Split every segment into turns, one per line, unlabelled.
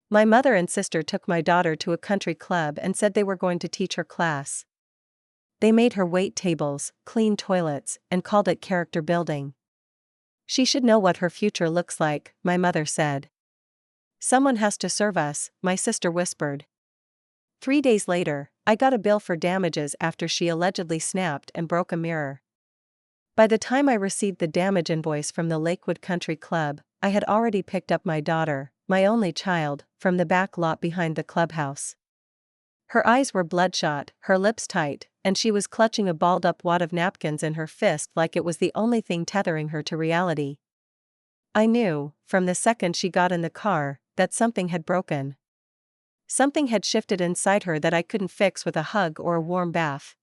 My mother and sister took my daughter to a country club and said they were going to teach her class. They made her wait tables, clean toilets, and called it character building. She should know what her future looks like, my mother said. Someone has to serve us, my sister whispered. 3 days later, I got a bill for damages after she allegedly snapped and broke a mirror. By the time I received the damage invoice from the Lakewood Country Club, I had already picked up my daughter, my only child, from the back lot behind the clubhouse. Her eyes were bloodshot, her lips tight, and she was clutching a balled-up wad of napkins in her fist like it was the only thing tethering her to reality. I knew, from the second she got in the car, that something had broken. Something had shifted inside her that I couldn't fix with a hug or a warm bath.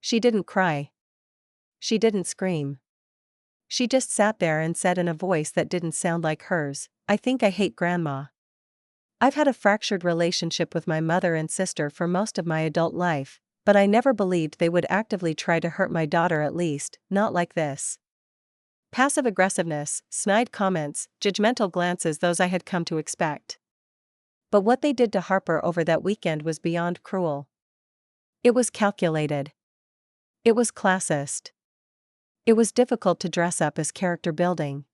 She didn't cry. She didn't scream. She just sat there and said in a voice that didn't sound like hers, "I think I hate Grandma." I've had a fractured relationship with my mother and sister for most of my adult life, but I never believed they would actively try to hurt my daughter, at least, not like this. Passive aggressiveness, snide comments, judgmental glances, those I had come to expect. But what they did to Harper over that weekend was beyond cruel. It was calculated. It was classist. It was difficult to dress up as character building.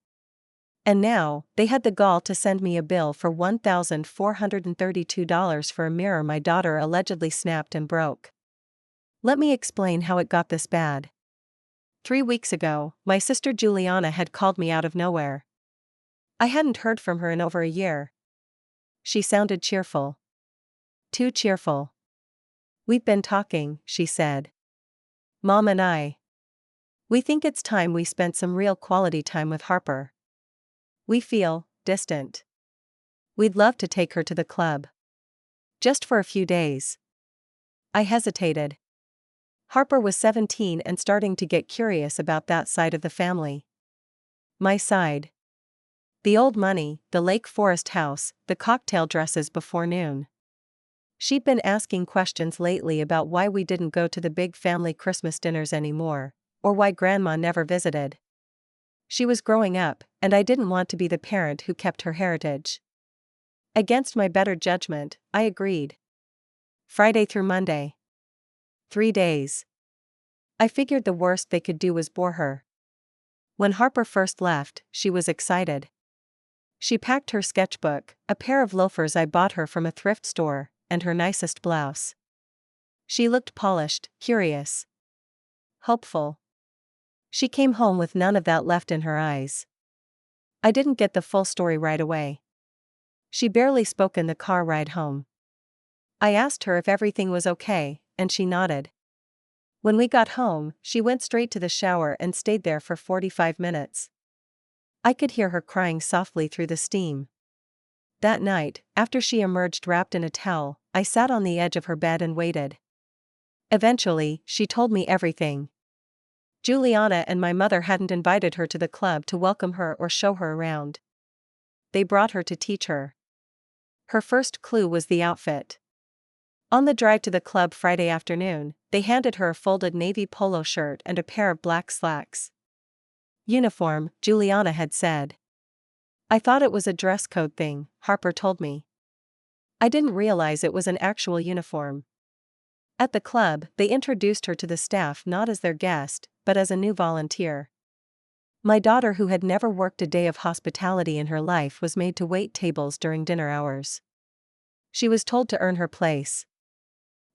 And now, they had the gall to send me a bill for $1,432 for a mirror my daughter allegedly snapped and broke. Let me explain how it got this bad. 3 weeks ago, my sister Juliana had called me out of nowhere. I hadn't heard from her in over a year. She sounded cheerful. Too cheerful. "We've been talking," she said. "Mom and I. We think it's time we spent some real quality time with Harper. We feel distant. We'd love to take her to the club. Just for a few days." I hesitated. Harper was 17 and starting to get curious about that side of the family. My side. The old money, the Lake Forest house, the cocktail dresses before noon. She'd been asking questions lately about why we didn't go to the big family Christmas dinners anymore, or why Grandma never visited. She was growing up, and I didn't want to be the parent who kept her heritage. Against my better judgment, I agreed. Friday through Monday. 3 days. I figured the worst they could do was bore her. When Harper first left, she was excited. She packed her sketchbook, a pair of loafers I bought her from a thrift store, and her nicest blouse. She looked polished, curious, hopeful. She came home with none of that left in her eyes. I didn't get the full story right away. She barely spoke in the car ride home. I asked her if everything was okay, and she nodded. When we got home, she went straight to the shower and stayed there for 45 minutes. I could hear her crying softly through the steam. That night, after she emerged wrapped in a towel, I sat on the edge of her bed and waited. Eventually, she told me everything. Juliana and my mother hadn't invited her to the club to welcome her or show her around. They brought her to teach her. Her first clue was the outfit. On the drive to the club Friday afternoon, they handed her a folded navy polo shirt and a pair of black slacks. "Uniform," Juliana had said. "I thought it was a dress code thing," Harper told me. I didn't realize it was an actual uniform. At the club, they introduced her to the staff not as their guest, but as a new volunteer. My daughter, who had never worked a day of hospitality in her life, was made to wait tables during dinner hours. She was told to earn her place.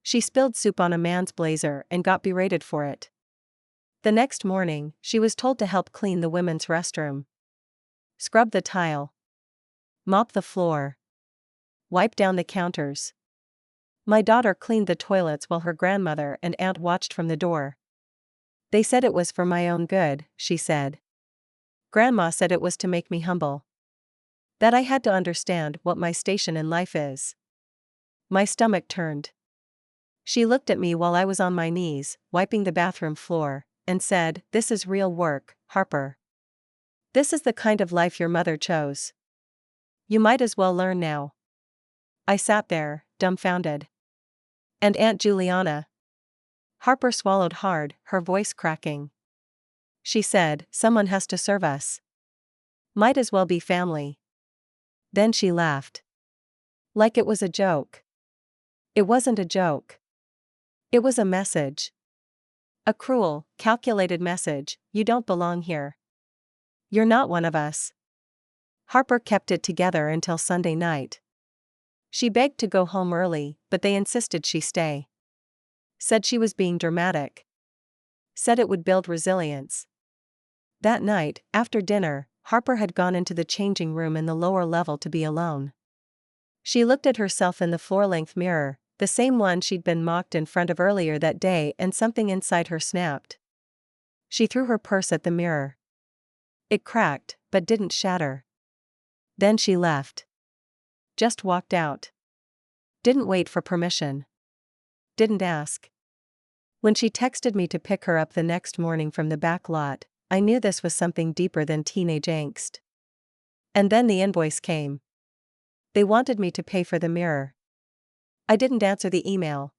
She spilled soup on a man's blazer and got berated for it. The next morning, she was told to help clean the women's restroom. Scrub the tile. Mop the floor. Wipe down the counters. My daughter cleaned the toilets while her grandmother and aunt watched from the door. "They said it was for my own good," she said. "Grandma said it was to make me humble. That I had to understand what my station in life is." My stomach turned. She looked at me while I was on my knees, wiping the bathroom floor, and said, "This is real work, Harper. This is the kind of life your mother chose. You might as well learn now." I sat there, dumbfounded. "And Aunt Juliana?" Harper swallowed hard, her voice cracking. She said, "Someone has to serve us. Might as well be family." Then she laughed. Like it was a joke. It wasn't a joke. It was a message. A cruel, calculated message: you don't belong here. You're not one of us. Harper kept it together until Sunday night. She begged to go home early, but they insisted she stay. Said she was being dramatic. Said it would build resilience. That night, after dinner, Harper had gone into the changing room in the lower level to be alone. She looked at herself in the floor-length mirror, the same one she'd been mocked in front of earlier that day, and something inside her snapped. She threw her purse at the mirror. It cracked, but didn't shatter. Then she left. Just walked out. Didn't wait for permission. Didn't ask. When she texted me to pick her up the next morning from the back lot, I knew this was something deeper than teenage angst. And then the invoice came. They wanted me to pay for the mirror. I didn't answer the email.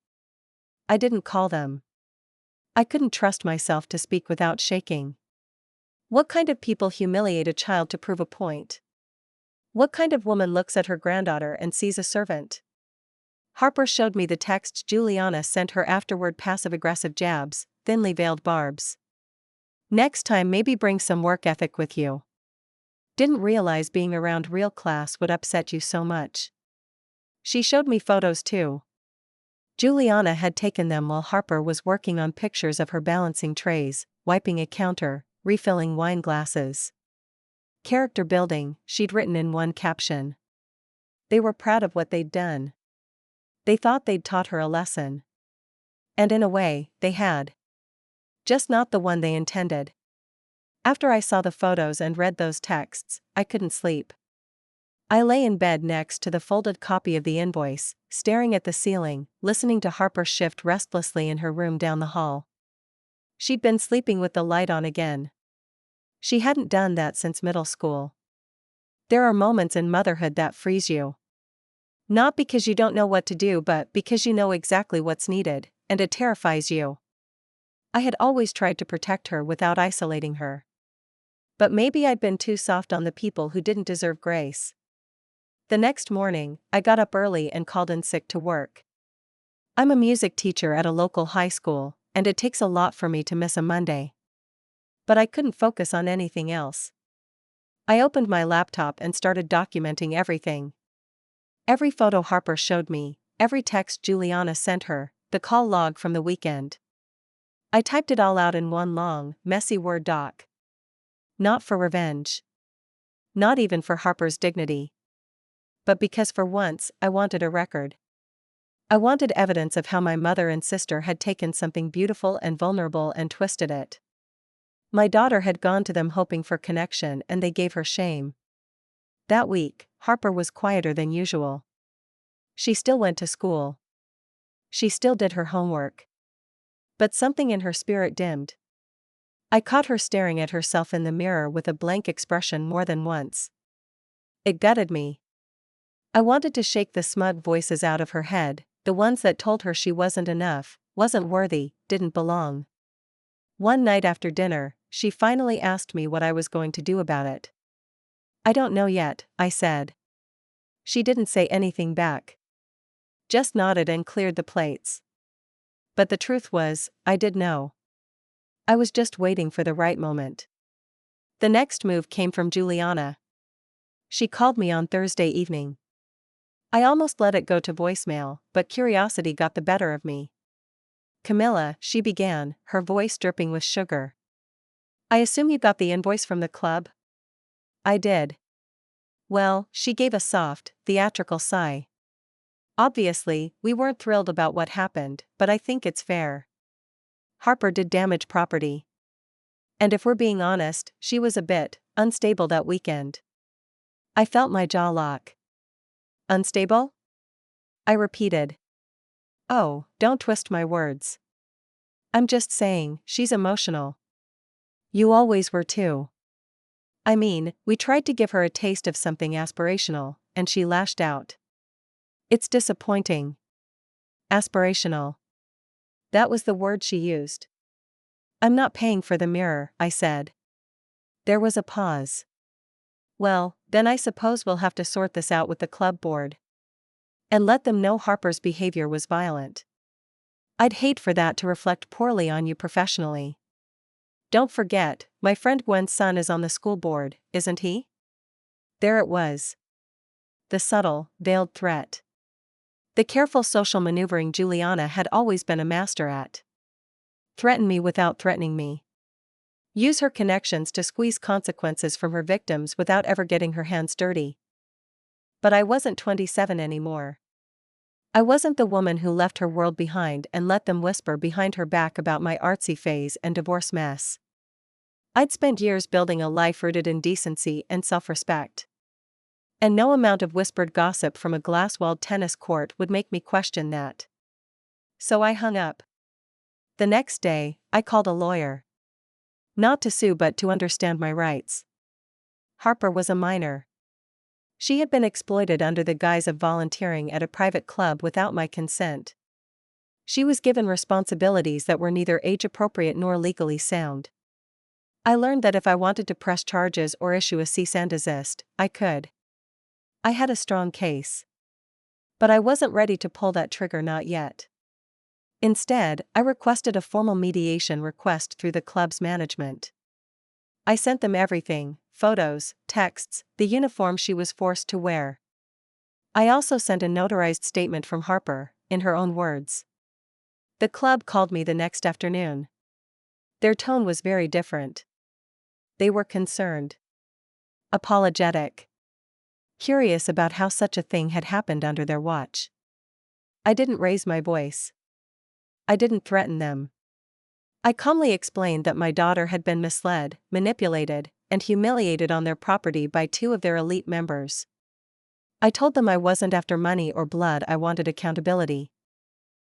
I didn't call them. I couldn't trust myself to speak without shaking. What kind of people humiliate a child to prove a point? What kind of woman looks at her granddaughter and sees a servant? Harper showed me the texts Juliana sent her afterward, passive-aggressive jabs, thinly veiled barbs. Next time maybe bring some work ethic with you. Didn't realize being around real class would upset you so much. She showed me photos too. Juliana had taken them while Harper was working on pictures of her balancing trays, wiping a counter, refilling wine glasses. Character building, she'd written in one caption. They were proud of what they'd done. They thought they'd taught her a lesson. And in a way, they had. Just not the one they intended. After I saw the photos and read those texts, I couldn't sleep. I lay in bed next to the folded copy of the invoice, staring at the ceiling, listening to Harper shift restlessly in her room down the hall. She'd been sleeping with the light on again. She hadn't done that since middle school. There are moments in motherhood that freeze you. Not because you don't know what to do, but because you know exactly what's needed, and it terrifies you. I had always tried to protect her without isolating her. But maybe I'd been too soft on the people who didn't deserve grace. The next morning, I got up early and called in sick to work. I'm a music teacher at a local high school, and it takes a lot for me to miss a Monday. But I couldn't focus on anything else. I opened my laptop and started documenting everything. Every photo Harper showed me, every text Juliana sent her, the call log from the weekend. I typed it all out in one long, messy Word doc. Not for revenge. Not even for Harper's dignity. But because for once, I wanted a record. I wanted evidence of how my mother and sister had taken something beautiful and vulnerable and twisted it. My daughter had gone to them hoping for connection, and they gave her shame. That week, Harper was quieter than usual. She still went to school. She still did her homework. But something in her spirit dimmed. I caught her staring at herself in the mirror with a blank expression more than once. It gutted me. I wanted to shake the smug voices out of her head, the ones that told her she wasn't enough, wasn't worthy, didn't belong. One night after dinner, she finally asked me what I was going to do about it. I don't know yet, I said. She didn't say anything back. Just nodded and cleared the plates. But the truth was, I did know. I was just waiting for the right moment. The next move came from Juliana. She called me on Thursday evening. I almost let it go to voicemail, but curiosity got the better of me. Camilla, she began, her voice dripping with sugar. I assume you got the invoice from the club? I did. Well, she gave a soft, theatrical sigh. Obviously, we weren't thrilled about what happened, but I think it's fair. Harper did damage property. And if we're being honest, she was a bit unstable that weekend. I felt my jaw lock. Unstable? I repeated. Oh, don't twist my words. I'm just saying, she's emotional. You always were too. I mean, we tried to give her a taste of something aspirational, and she lashed out. It's disappointing. Aspirational. That was the word she used. I'm not paying for the mirror, I said. There was a pause. Well, then I suppose we'll have to sort this out with the club board. and let them know Harper's behavior was violent. I'd hate for that to reflect poorly on you professionally. Don't forget, my friend Gwen's son is on the school board, isn't he? There it was. The subtle, veiled threat. The careful social maneuvering Juliana had always been a master at. Threaten me without threatening me. Use her connections to squeeze consequences from her victims without ever getting her hands dirty. But I wasn't 27 anymore. I wasn't the woman who left her world behind and let them whisper behind her back about my artsy phase and divorce mess. I'd spent years building a life rooted in decency and self-respect. And no amount of whispered gossip from a glass-walled tennis court would make me question that. So I hung up. The next day, I called a lawyer. Not to sue but to understand my rights. Harper was a minor. She had been exploited under the guise of volunteering at a private club without my consent. She was given responsibilities that were neither age-appropriate nor legally sound. I learned that if I wanted to press charges or issue a cease and desist, I could. I had a strong case. But I wasn't ready to pull that trigger, not yet. Instead, I requested a formal mediation request through the club's management. I sent them everything: photos, texts, the uniform she was forced to wear. I also sent a notarized statement from Harper, in her own words. The club called me the next afternoon. Their tone was very different. They were concerned. Apologetic. Curious about how such a thing had happened under their watch. I didn't raise my voice. I didn't threaten them. I calmly explained that my daughter had been misled, manipulated, and humiliated on their property by two of their elite members. I told them I wasn't after money or blood, I wanted accountability.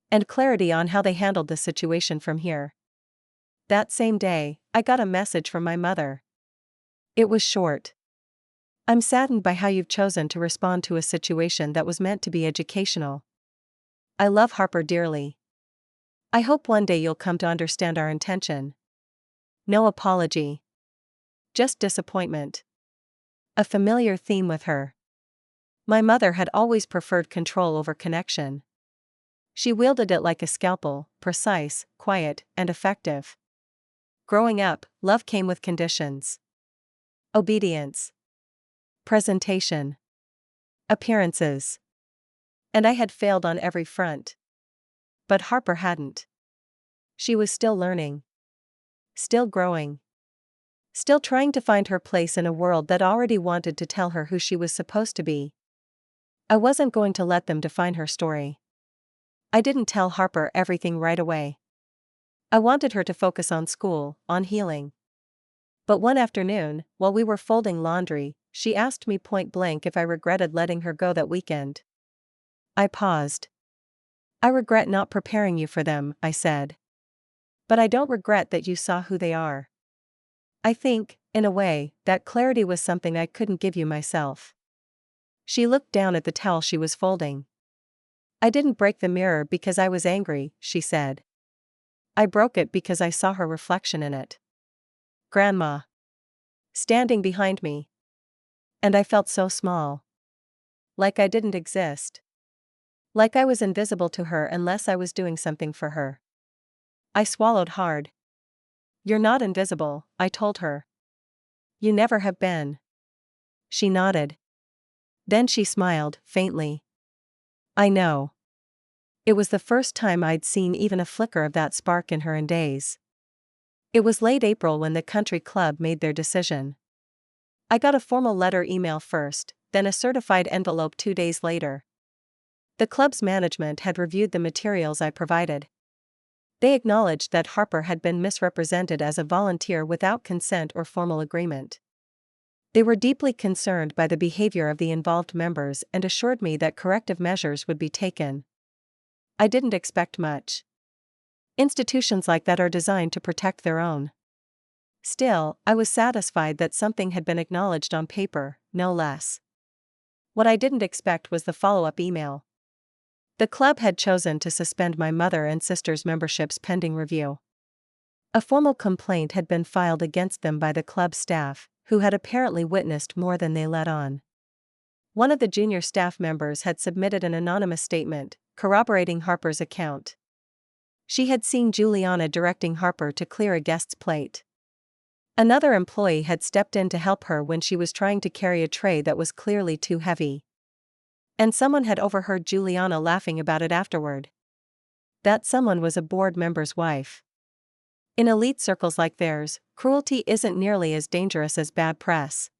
And clarity on how they handled the situation from here. That same day, I got a message from my mother. It was short. I'm saddened by how you've chosen to respond to a situation that was meant to be educational. I love Harper dearly. I hope one day you'll come to understand our intention. No apology. Just disappointment. A familiar theme with her. My mother had always preferred control over connection. She wielded it like a scalpel, precise, quiet, and effective. Growing up, love came with conditions. Obedience. Presentation. Appearances. And I had failed on every front. But Harper hadn't. She was still learning. Still growing. Still trying to find her place in a world that already wanted to tell her who she was supposed to be. I wasn't going to let them define her story. I didn't tell Harper everything right away. I wanted her to focus on school, on healing. But one afternoon, while we were folding laundry, she asked me point blank if I regretted letting her go that weekend. I paused. I regret not preparing you for them, I said. But I don't regret that you saw who they are. I think, in a way, that clarity was something I couldn't give you myself. She looked down at the towel she was folding. I didn't break the mirror because I was angry, she said. I broke it because I saw her reflection in it. Grandma. Standing behind me. And I felt so small. Like I didn't exist. Like I was invisible to her unless I was doing something for her. I swallowed hard. You're not invisible, I told her. You never have been. She nodded. Then she smiled, faintly. I know. It was the first time I'd seen even a flicker of that spark in her in days. It was late April when the country club made their decision. I got a formal letter email first, then a certified envelope 2 days later. The club's management had reviewed the materials I provided. They acknowledged that Harper had been misrepresented as a volunteer without consent or formal agreement. They were deeply concerned by the behavior of the involved members and assured me that corrective measures would be taken. I didn't expect much. Institutions like that are designed to protect their own. Still, I was satisfied that something had been acknowledged on paper, no less. What I didn't expect was the follow-up email. The club had chosen to suspend my mother and sister's memberships pending review. A formal complaint had been filed against them by the club staff, who had apparently witnessed more than they let on. One of the junior staff members had submitted an anonymous statement, corroborating Harper's account. She had seen Juliana directing Harper to clear a guest's plate. Another employee had stepped in to help her when she was trying to carry a tray that was clearly too heavy. And someone had overheard Juliana laughing about it afterward. That someone was a board member's wife. In elite circles like theirs, cruelty isn't nearly as dangerous as bad press.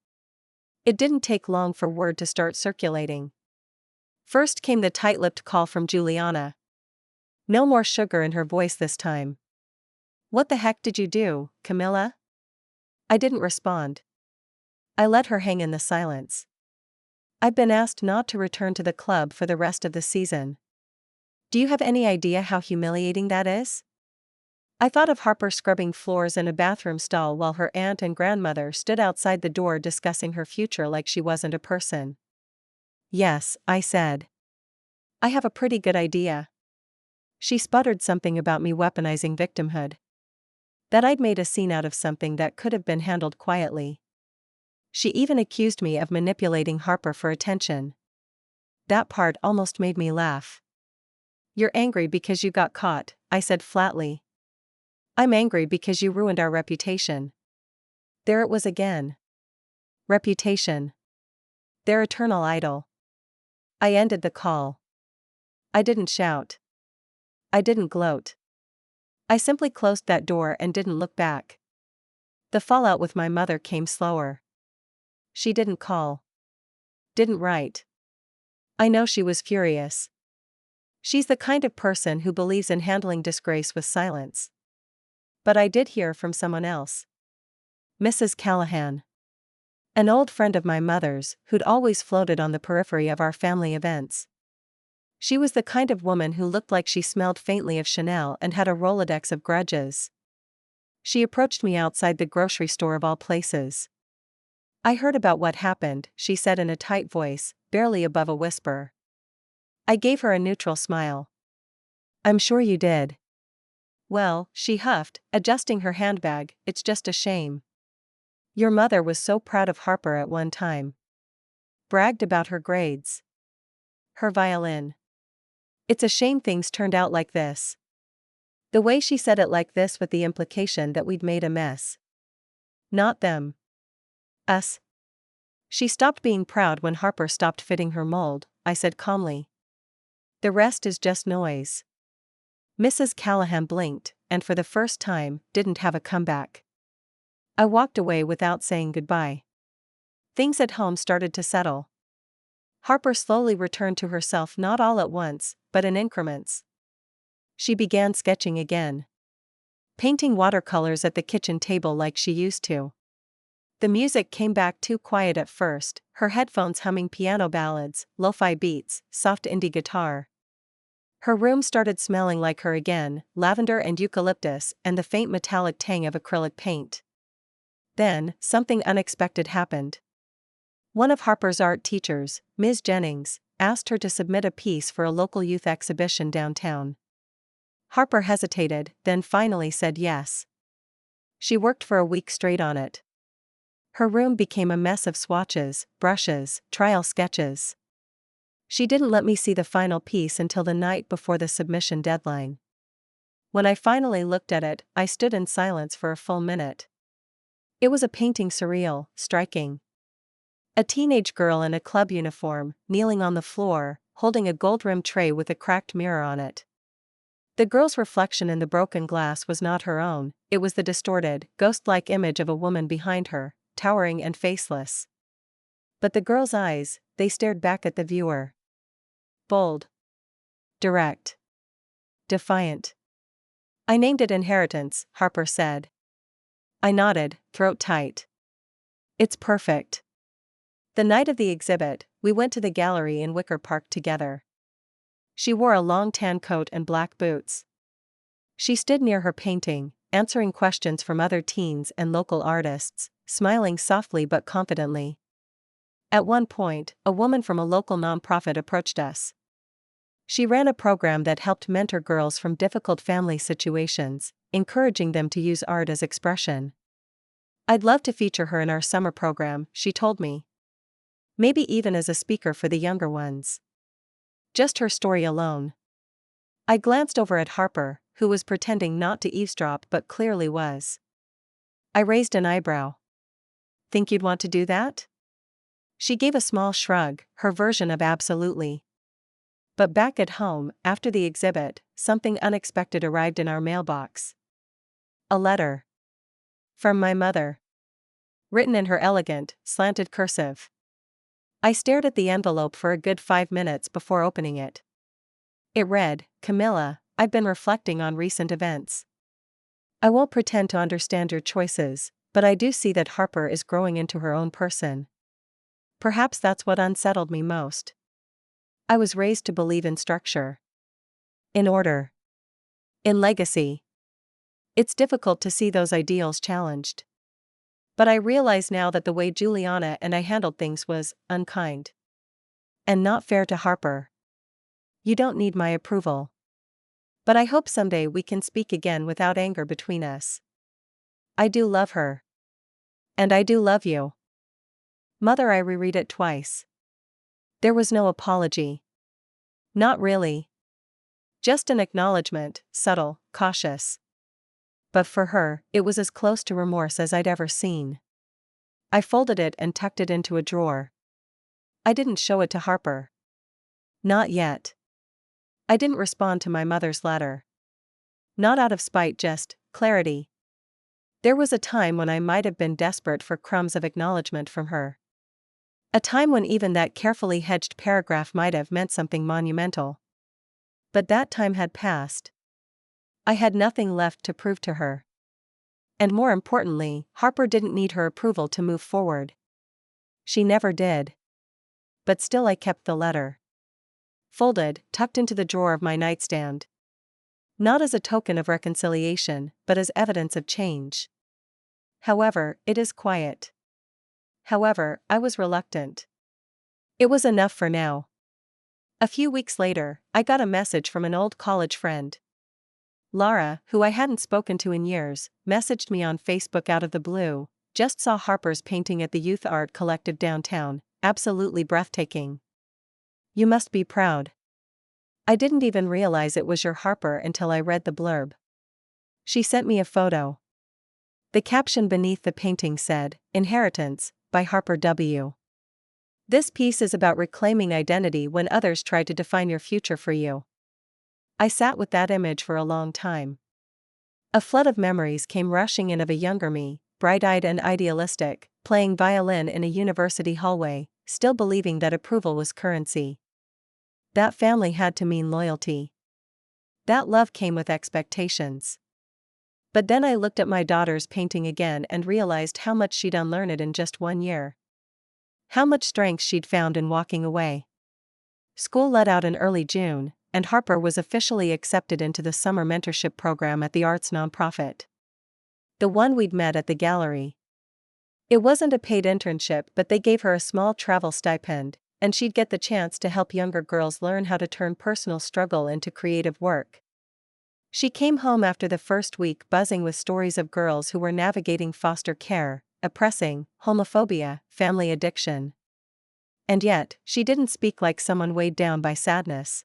It didn't take long for word to start circulating. First came the tight-lipped call from Juliana. No more sugar in her voice this time. "What the heck did you do, Camilla?" I didn't respond. I let her hang in the silence. "I've been asked not to return to the club for the rest of the season. Do you have any idea how humiliating that is?" I thought of Harper scrubbing floors in a bathroom stall while her aunt and grandmother stood outside the door discussing her future like she wasn't a person. "Yes," I said. "I have a pretty good idea." She sputtered something about me weaponizing victimhood. That I'd made a scene out of something that could have been handled quietly. She even accused me of manipulating Harper for attention. That part almost made me laugh. "You're angry because you got caught," I said flatly. "I'm angry because you ruined our reputation." There it was again. Reputation. Their eternal idol. I ended the call. I didn't shout. I didn't gloat. I simply closed that door and didn't look back. The fallout with my mother came slower. She didn't call. Didn't write. I know she was furious. She's the kind of person who believes in handling disgrace with silence. But I did hear from someone else. Mrs. Callahan. An old friend of my mother's, who'd always floated on the periphery of our family events. She was the kind of woman who looked like she smelled faintly of Chanel and had a Rolodex of grudges. She approached me outside the grocery store of all places. "I heard about what happened," she said in a tight voice, barely above a whisper. I gave her a neutral smile. "I'm sure you did." "Well," she huffed, adjusting her handbag, "it's just a shame. Your mother was so proud of Harper at one time. Bragged about her grades. Her violin. It's a shame things turned out like this." The way she said it like this with the implication that we'd made a mess. Not them. Us. "She stopped being proud when Harper stopped fitting her mold," I said calmly. "The rest is just noise." Mrs. Callahan blinked, and for the first time, didn't have a comeback. I walked away without saying goodbye. Things at home started to settle. Harper slowly returned to herself, not all at once, but in increments. She began sketching again. Painting watercolors at the kitchen table like she used to. The music came back too quiet at first, her headphones humming piano ballads, lo-fi beats, soft indie guitar. Her room started smelling like her again, lavender and eucalyptus and the faint metallic tang of acrylic paint. Then, something unexpected happened. One of Harper's art teachers, Ms. Jennings, asked her to submit a piece for a local youth exhibition downtown. Harper hesitated, then finally said yes. She worked for a week straight on it. Her room became a mess of swatches, brushes, trial sketches. She didn't let me see the final piece until the night before the submission deadline. When I finally looked at it, I stood in silence for a full minute. It was a painting surreal, striking. A teenage girl in a club uniform, kneeling on the floor, holding a gold-rimmed tray with a cracked mirror on it. The girl's reflection in the broken glass was not her own, it was the distorted, ghost-like image of a woman behind her, towering and faceless. But the girl's eyes, they stared back at the viewer. Bold. Direct. Defiant. "I named it Inheritance," Harper said. I nodded, throat tight. "It's perfect." The night of the exhibit, we went to the gallery in Wicker Park together. She wore a long tan coat and black boots. She stood near her painting, answering questions from other teens and local artists, smiling softly but confidently. At one point, a woman from a local nonprofit approached us. She ran a program that helped mentor girls from difficult family situations, encouraging them to use art as expression. "I'd love to feature her in our summer program," she told me. Maybe even as a speaker for the younger ones. Just her story alone. I glanced over at Harper, who was pretending not to eavesdrop but clearly was. I raised an eyebrow. Think you'd want to do that? She gave a small shrug, her version of absolutely. But back at home, after the exhibit, something unexpected arrived in our mailbox. A letter. From my mother. Written in her elegant, slanted cursive. I stared at the envelope for a good 5 minutes before opening it. It read, "Camilla, I've been reflecting on recent events. I won't pretend to understand your choices, but I do see that Harper is growing into her own person. Perhaps that's what unsettled me most. I was raised to believe in structure. In order. In legacy. It's difficult to see those ideals challenged. But I realize now that the way Juliana and I handled things was unkind. And not fair to Harper. You don't need my approval. But I hope someday we can speak again without anger between us. I do love her. And I do love you. Mother." I reread it twice. There was no apology. Not really. Just an acknowledgement, subtle, cautious. But for her, it was as close to remorse as I'd ever seen. I folded it and tucked it into a drawer. I didn't show it to Harper. Not yet. I didn't respond to my mother's letter. Not out of spite, just clarity. There was a time when I might have been desperate for crumbs of acknowledgement from her. A time when even that carefully hedged paragraph might have meant something monumental. But that time had passed. I had nothing left to prove to her. And more importantly, Harper didn't need her approval to move forward. She never did. But still I kept the letter. Folded, tucked into the drawer of my nightstand. Not as a token of reconciliation, but as evidence of change. However, it is quiet. However, I was reluctant. It was enough for now. A few weeks later, I got a message from an old college friend. Laura, who I hadn't spoken to in years, messaged me on Facebook out of the blue. "Just saw Harper's painting at the Youth Art Collective downtown, absolutely breathtaking. You must be proud. I didn't even realize it was your Harper until I read the blurb." She sent me a photo. The caption beneath the painting said, "Inheritance, by Harper W. This piece is about reclaiming identity when others try to define your future for you." I sat with that image for a long time. A flood of memories came rushing in of a younger me, bright-eyed and idealistic, playing violin in a university hallway, still believing that approval was currency. That family had to mean loyalty. That love came with expectations. But then I looked at my daughter's painting again and realized how much she'd unlearned in just 1 year. How much strength she'd found in walking away. School let out in early June, and Harper was officially accepted into the summer mentorship program at the arts nonprofit. The one we'd met at the gallery. It wasn't a paid internship, but they gave her a small travel stipend, and she'd get the chance to help younger girls learn how to turn personal struggle into creative work. She came home after the first week buzzing with stories of girls who were navigating foster care, oppressing, homophobia, family addiction. And yet, she didn't speak like someone weighed down by sadness.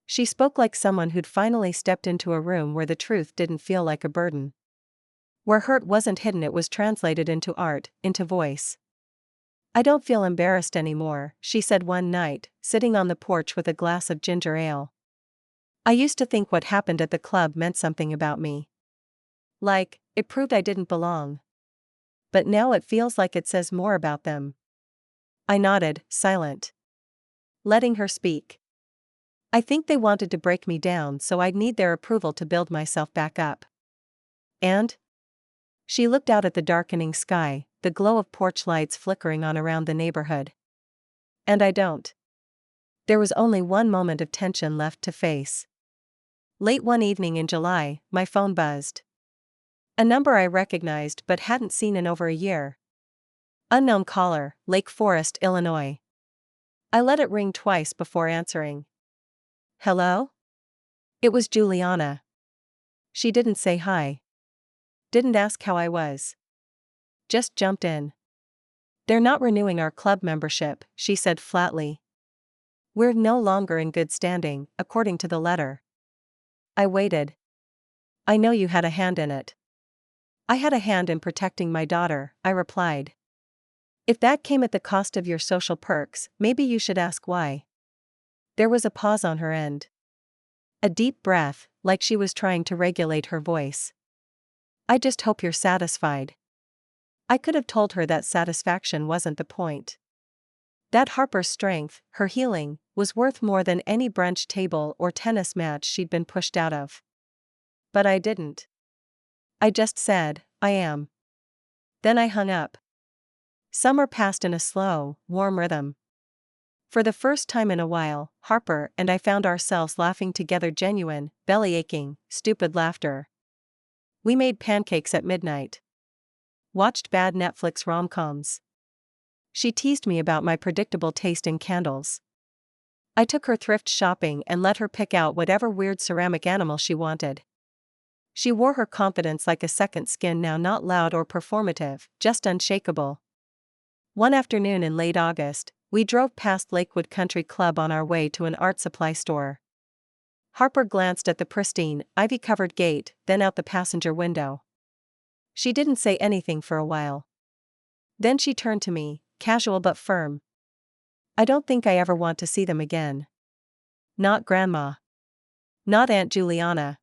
She spoke like someone who'd finally stepped into a room where the truth didn't feel like a burden. Where hurt wasn't hidden, it was translated into art, into voice. "I don't feel embarrassed anymore," she said one night, sitting on the porch with a glass of ginger ale. "I used to think what happened at the club meant something about me. Like, it proved I didn't belong. But now it feels like it says more about them." I nodded, silent. Letting her speak. "I think they wanted to break me down so I'd need their approval to build myself back up. And?" She looked out at the darkening sky, the glow of porch lights flickering on around the neighborhood. "And I don't." There was only one moment of tension left to face. Late one evening in July, my phone buzzed. A number I recognized but hadn't seen in over a year. Unknown caller, Lake Forest, Illinois. I let it ring twice before answering. "Hello?" It was Juliana. She didn't say hi. Didn't ask how I was. Just jumped in. "They're not renewing our club membership," she said flatly. "We're no longer in good standing, according to the letter." I waited. "I know you had a hand in it." "I had a hand in protecting my daughter," I replied. "If that came at the cost of your social perks, maybe you should ask why." There was a pause on her end. A deep breath, like she was trying to regulate her voice. "I just hope you're satisfied." I could have told her that satisfaction wasn't the point. That Harper's strength, her healing, was worth more than any brunch table or tennis match she'd been pushed out of. But I didn't. I just said, "I am." Then I hung up. Summer passed in a slow, warm rhythm. For the first time in a while, Harper and I found ourselves laughing together, genuine, belly-aching, stupid laughter. We made pancakes at midnight. Watched bad Netflix rom-coms. She teased me about my predictable taste in candles. I took her thrift shopping and let her pick out whatever weird ceramic animal she wanted. She wore her confidence like a second skin, now not loud or performative, just unshakable. One afternoon in late August, we drove past Lakewood Country Club on our way to an art supply store. Harper glanced at the pristine, ivy-covered gate, then out the passenger window. She didn't say anything for a while. Then she turned to me, casual but firm. "I don't think I ever want to see them again. Not Grandma. Not Aunt Juliana."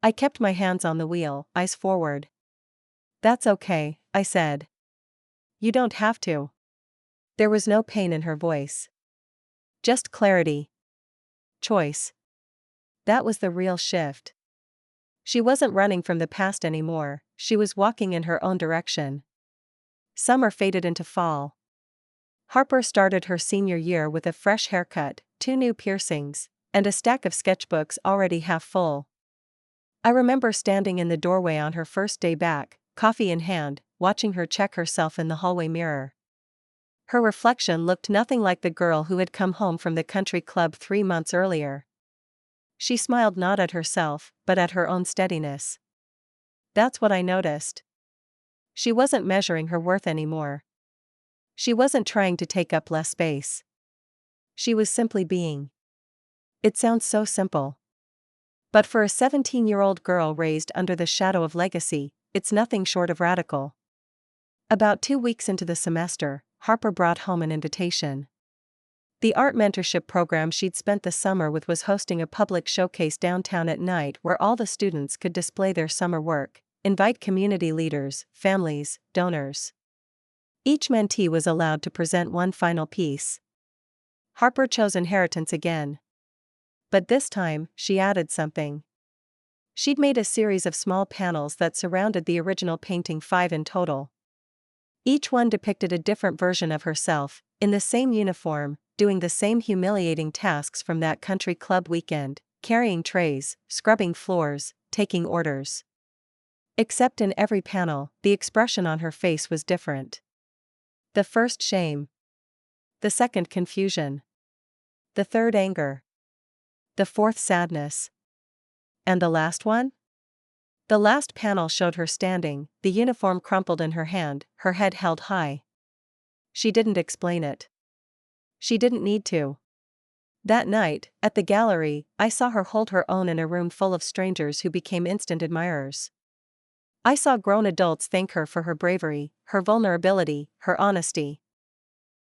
I kept my hands on the wheel, eyes forward. "That's okay," I said. "You don't have to." There was no pain in her voice. Just clarity. Choice. That was the real shift. She wasn't running from the past anymore, she was walking in her own direction. Summer faded into fall. Harper started her senior year with a fresh haircut, 2 new piercings, and a stack of sketchbooks already half full. I remember standing in the doorway on her first day back, coffee in hand, watching her check herself in the hallway mirror. Her reflection looked nothing like the girl who had come home from the country club 3 months earlier. She smiled not at herself, but at her own steadiness. That's what I noticed. She wasn't measuring her worth anymore. She wasn't trying to take up less space. She was simply being. It sounds so simple. But for a 17-year-old girl raised under the shadow of legacy, it's nothing short of radical. About 2 weeks into the semester, Harper brought home an invitation. The art mentorship program she'd spent the summer with was hosting a public showcase downtown at night where all the students could display their summer work, invite community leaders, families, donors. Each mentee was allowed to present one final piece. Harper chose inheritance again. But this time, she added something. She'd made a series of small panels that surrounded the original painting, 5 in total. Each one depicted a different version of herself, in the same uniform, doing the same humiliating tasks from that country club weekend, carrying trays, scrubbing floors, taking orders. Except in every panel, the expression on her face was different. The first, shame. The second, confusion. The third, anger. The fourth, sadness. And the last one? The last panel showed her standing, the uniform crumpled in her hand, her head held high. She didn't explain it. She didn't need to. That night, at the gallery, I saw her hold her own in a room full of strangers who became instant admirers. I saw grown adults thank her for her bravery, her vulnerability, her honesty.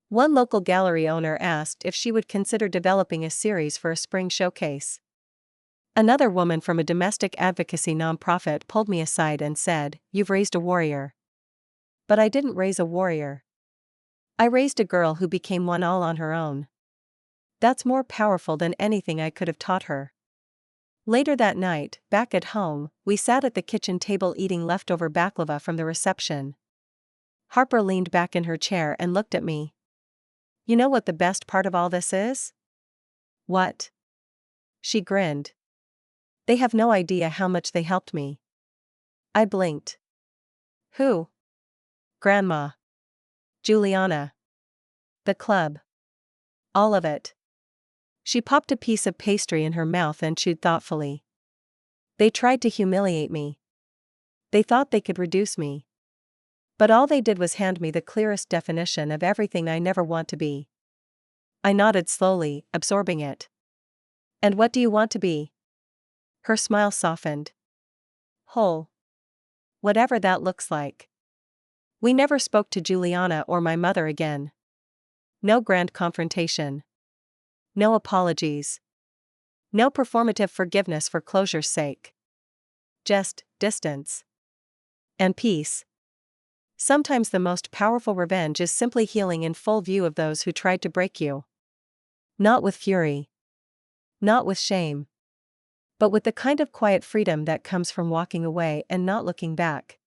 One local gallery owner asked if she would consider developing a series for a spring showcase. Another woman from a domestic advocacy nonprofit pulled me aside and said, "You've raised a warrior." But I didn't raise a warrior. I raised a girl who became one all on her own. That's more powerful than anything I could have taught her. Later that night, back at home, we sat at the kitchen table eating leftover baklava from the reception. Harper leaned back in her chair and looked at me. "You know what the best part of all this is?" "What?" She grinned. "They have no idea how much they helped me." I blinked. "Who?" "Grandma. Juliana. The club. All of it." She popped a piece of pastry in her mouth and chewed thoughtfully. "They tried to humiliate me. They thought they could reduce me. But all they did was hand me the clearest definition of everything I never want to be. I nodded slowly, absorbing it. And what do you want to be? Her smile softened. Whole. Whatever that looks like. We never spoke to Juliana or my mother again. No grand confrontation. No apologies. No performative forgiveness for closure's sake. Just distance. And peace. Sometimes the most powerful revenge is simply healing in full view of those who tried to break you. Not with fury. Not with shame. But with the kind of quiet freedom that comes from walking away and not looking back.